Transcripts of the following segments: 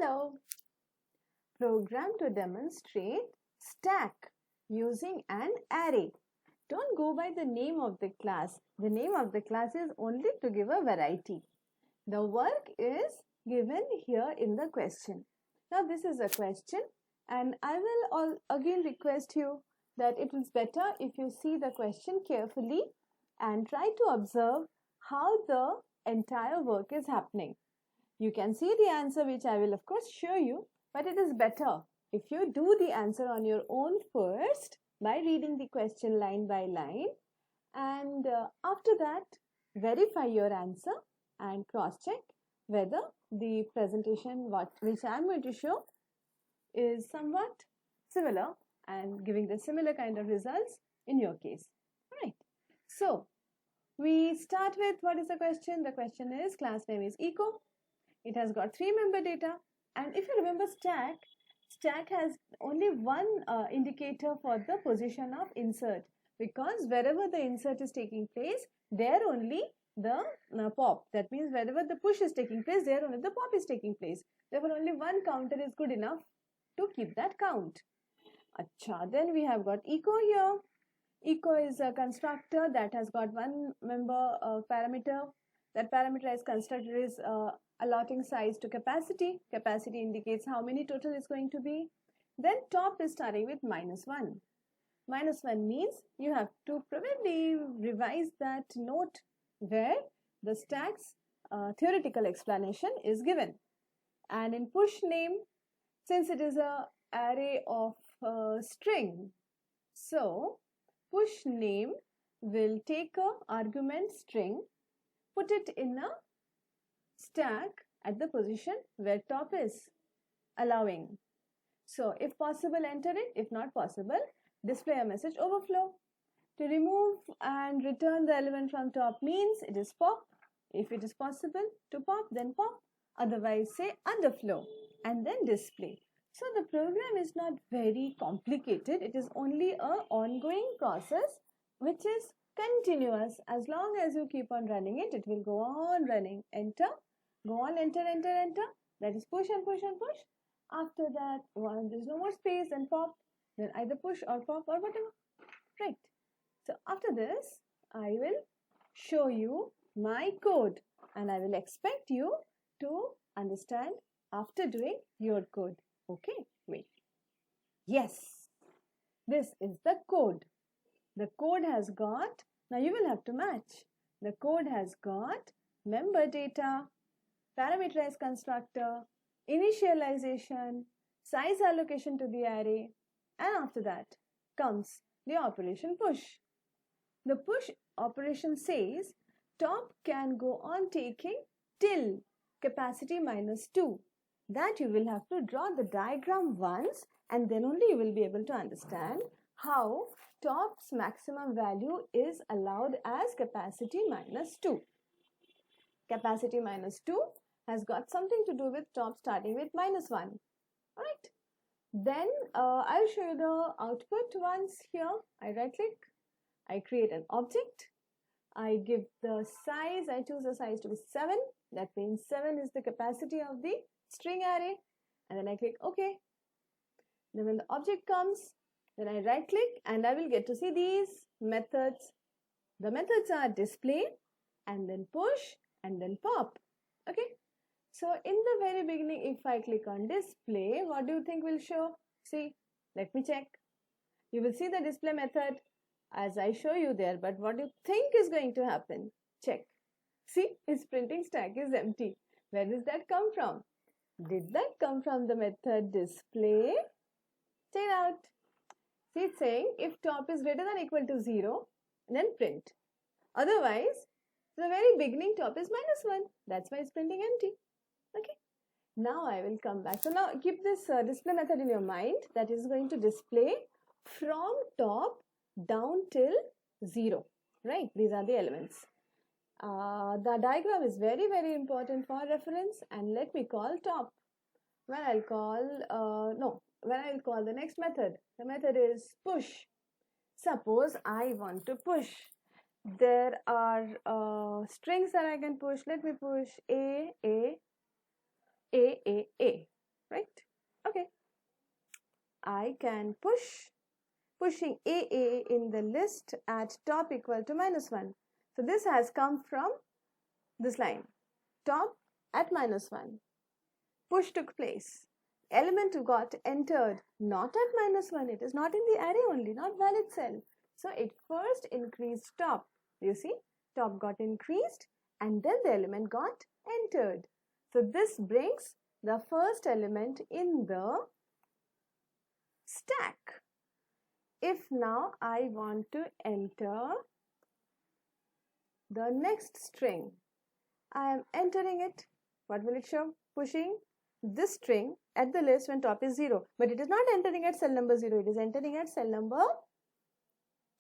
Hello! Program to demonstrate stack using an array. Don't go by the name of the class. The name of the class is only to give a variety. The work is given here in the question. Now this is a question and I will again request you that it is better if you see the question carefully and try to observe how the entire work is happening. You can see the answer which I will of course show you, but it is better if you do the answer on your own first by reading the question line by line, and after that verify your answer and cross check whether the presentation which I am going to show is somewhat similar and giving the similar kind of results in your case. Right. So we start with what is the question? The question is class name is eco. It has got 3 member data, and if you remember stack has only one indicator for the position of insert, because wherever the insert is taking place, there only the pop, that means wherever the push is taking place, there only the pop is taking place. Therefore only one counter is good enough to keep that count. Acha, then we have got eco here. Eco is a constructor that has got one member parameter. That parameter is constructed is allotting size to capacity. Capacity indicates how many total is going to be. Then top is starting with -1. -1 means you have to probably revise that note where the stack's theoretical explanation is given. And in push name, since it is an array of string, so push name will take a argument string, put it in a stack at the position where top is, allowing. So if possible enter it, if not possible display a message overflow. To remove and return the element from top means it is pop. If it is possible to pop, then pop, otherwise say underflow and then display. So the program is not very complicated. It is only an ongoing process which is continuous. As long as you keep on running it, it will go on running. Enter, go on, enter, enter, enter. That is push and push and push. After that, when there is no more space, then pop, then either push or pop or whatever. Right. So after this, I will show you my code and I will expect you to understand after doing your code. Okay, wait. Yes, this is the code. The code has got, now you will have to match. The code has got member data, parameterized constructor, initialization, size allocation to the array, and after that comes the operation push. The push operation says top can go on taking till capacity -2. That you will have to draw the diagram once and then only you will be able to understand how top's maximum value is allowed as capacity -2. Capacity -2 has got something to do with top starting with -1. Alright. Then I'll show you the output once here. I right click. I create an object. I give the size. I choose the size to be 7. That means 7 is the capacity of the string array. And then I click OK. Then when the object comes, then I right click and I will get to see these methods. The methods are display and then push and then pop. Okay. So in the very beginning, if I click on display, what do you think will show? See, let me check. You will see the display method as I show you there, but what do you think is going to happen? Check. See, its printing stack is empty. Where does that come from? Did that come from the method display? Check it out. See, it's saying if top is greater than or equal to 0, then print. Otherwise, the very beginning top is -1. That's why it's printing empty. Okay. Now I will come back. So now keep this display method in your mind. That is going to display from top down till 0. Right. These are the elements. The diagram is very, very important for reference. And let me call top. When I'll call, when I'll call the next method. The method is push. Suppose I want to push. There are strings that I can push. Let me push A. can pushing AA in the list at top equal to -1. So this has come from this line, top at -1. Push took place. Element got entered not at -1. It is not in the array only, not valid cell. So it first increased top. You see, top got increased and then the element got entered. So this brings the first element in the stack. If now I want to enter the next string, I am entering it. What will it show? Pushing this string at the list when top is 0. But it is not entering at cell number 0. It is entering at cell number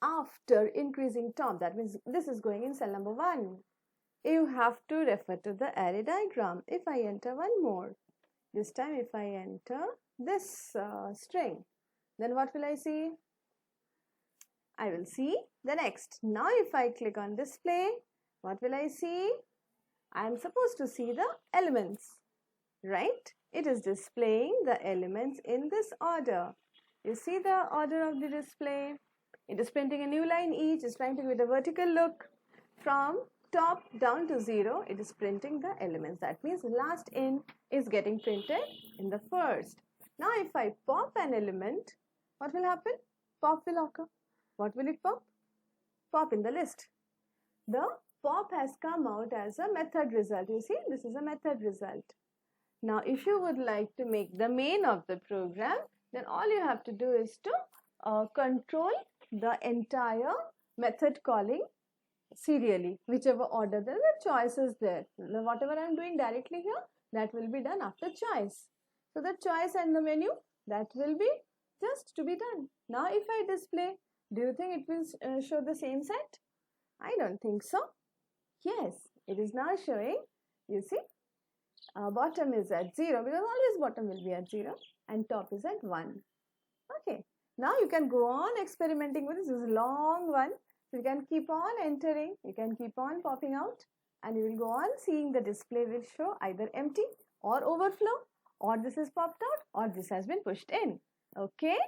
after increasing top. That means this is going in cell number 1. You have to refer to the array diagram. If I enter one more, this time if I enter this string, then what will I see? I will see the next. Now if I click on display, what will I see? I am supposed to see the elements, right? It is displaying the elements in this order. You see the order of the display? It is printing a new line each. It's trying to give it a vertical look. From top down to 0, it is printing the elements. That means last in is getting printed in the first. Now if I pop an element, what will happen? Pop will occur. What will it pop? Pop in the list. The pop has come out as a method result. You see, this is a method result. Now if you would like to make the main of the program, then all you have to do is to control the entire method calling serially, whichever order. There are choices there. Whatever I am doing directly here, that will be done after choice. So the choice and the menu, that will be just to be done. Now if I display, do you think it will show the same set? I don't think so. Yes, it is now showing. You see, bottom is at 0 because always bottom will be at 0 and top is at 1. Okay, now you can go on experimenting with this. This is a long one. So you can keep on entering, you can keep on popping out, and you will go on seeing the display will show either empty or overflow, or this is popped out, or this has been pushed in. Okay.